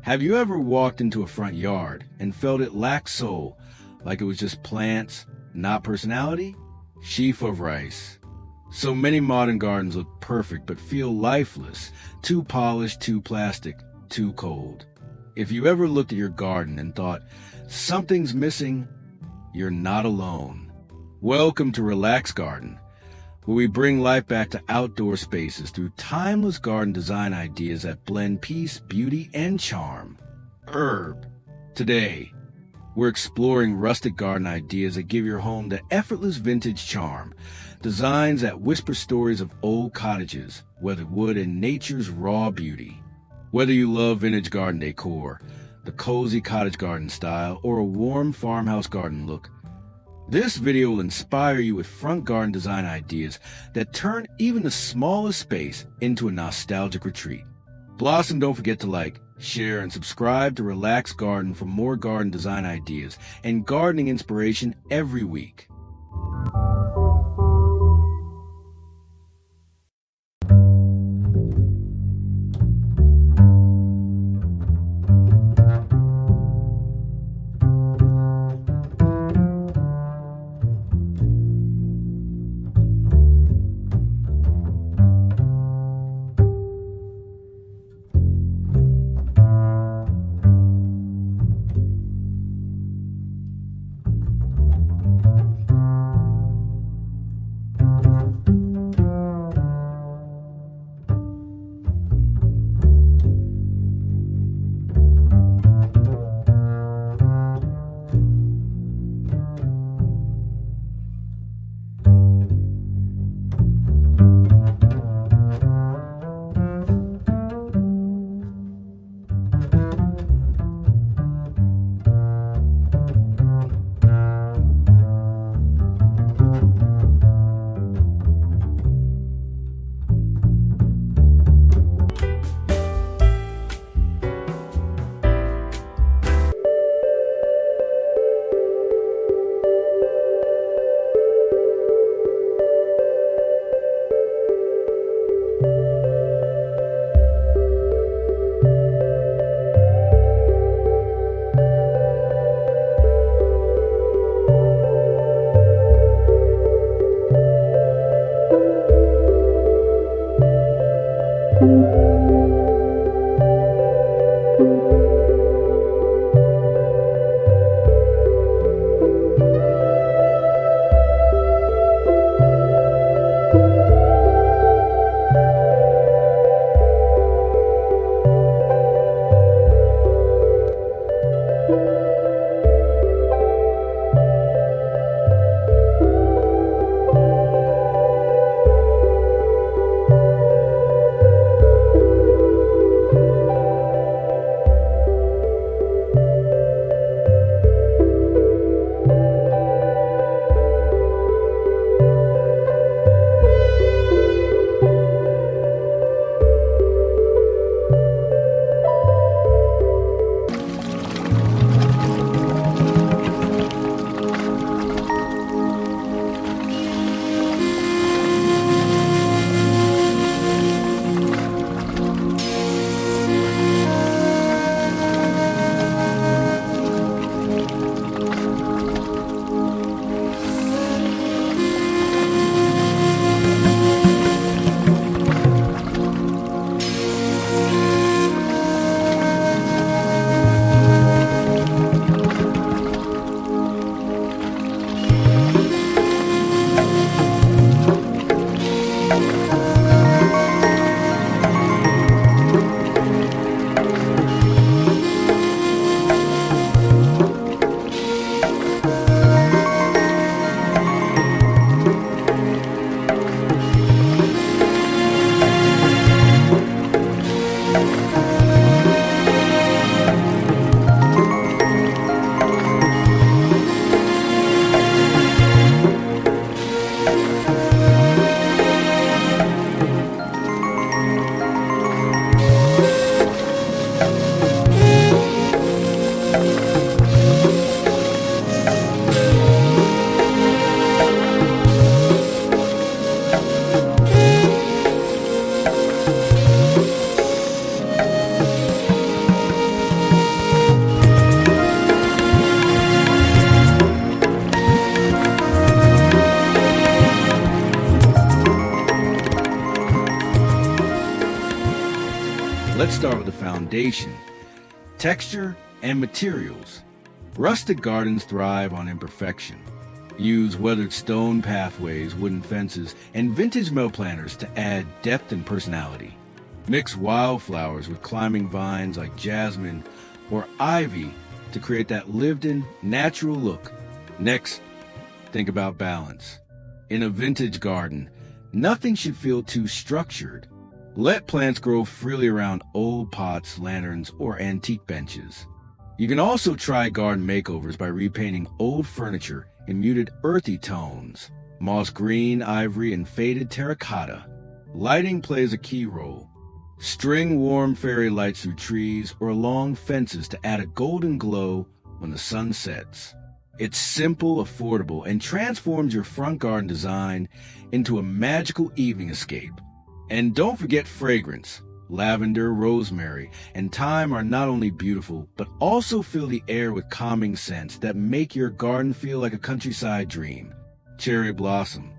Have you ever walked into a front yard and felt it lack soul, like it was just plants, not personality? Sheaf of rice. So many modern gardens look perfect but feel lifeless, too polished, too plastic, too cold. If you ever looked at your garden and thought, something's missing, you're not alone. Welcome to Relax Garden, where we bring life back to outdoor spaces through timeless garden design ideas that blend peace, beauty, and charm. Herb. Today, we're exploring rustic garden ideas that give your home the effortless vintage charm. Designs that whisper stories of old cottages, weathered wood, and nature's raw beauty. Whether you love vintage garden decor, the cozy cottage garden style, or a warm farmhouse garden look, this video will inspire you with front garden design ideas that turn even the smallest space into a nostalgic retreat. Blossom, don't forget to like, share, and subscribe to Relax Garden for more garden design ideas and gardening inspiration every week. Let's start with the foundation, texture and materials. Rustic gardens thrive on imperfection. Use weathered stone pathways, wooden fences, and vintage metal planters to add depth and personality. Mix wildflowers with climbing vines like jasmine or ivy to create that lived-in, natural look. Next, think about balance. In a vintage garden, nothing should feel too structured. Let plants grow freely around old pots, lanterns, or antique benches. You can also try garden makeovers by repainting old furniture in muted earthy tones, moss green, ivory, and faded terracotta. Lighting plays a key role. String warm fairy lights through trees or along fences to add a golden glow when the sun sets. It's simple, affordable, and transforms your front garden design into a magical evening escape. And don't forget fragrance. Lavender, rosemary, and thyme are not only beautiful, but also fill the air with calming scents that make your garden feel like a countryside dream. Cherry blossom.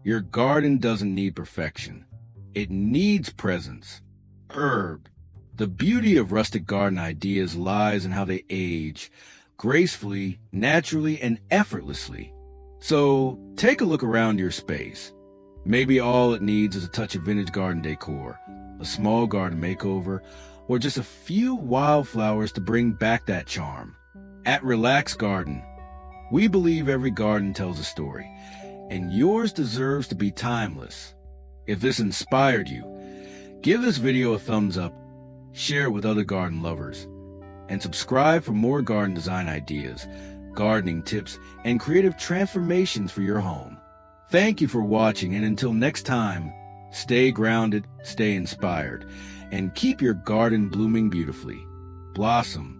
Your garden doesn't need perfection. It needs presence. Herb. The beauty of rustic garden ideas lies in how they age, gracefully, naturally, and effortlessly. So take a look around your space. Maybe all it needs is a touch of vintage garden decor, a small garden makeover, or just a few wildflowers to bring back that charm. At Relax Garden, we believe every garden tells a story, and yours deserves to be timeless. If this inspired you, give this video a thumbs up, share it with other garden lovers, and subscribe for more garden design ideas, gardening tips, and creative transformations for your home. Thank you for watching, and until next time, stay grounded, stay inspired, and keep your garden blooming beautifully. Blossom.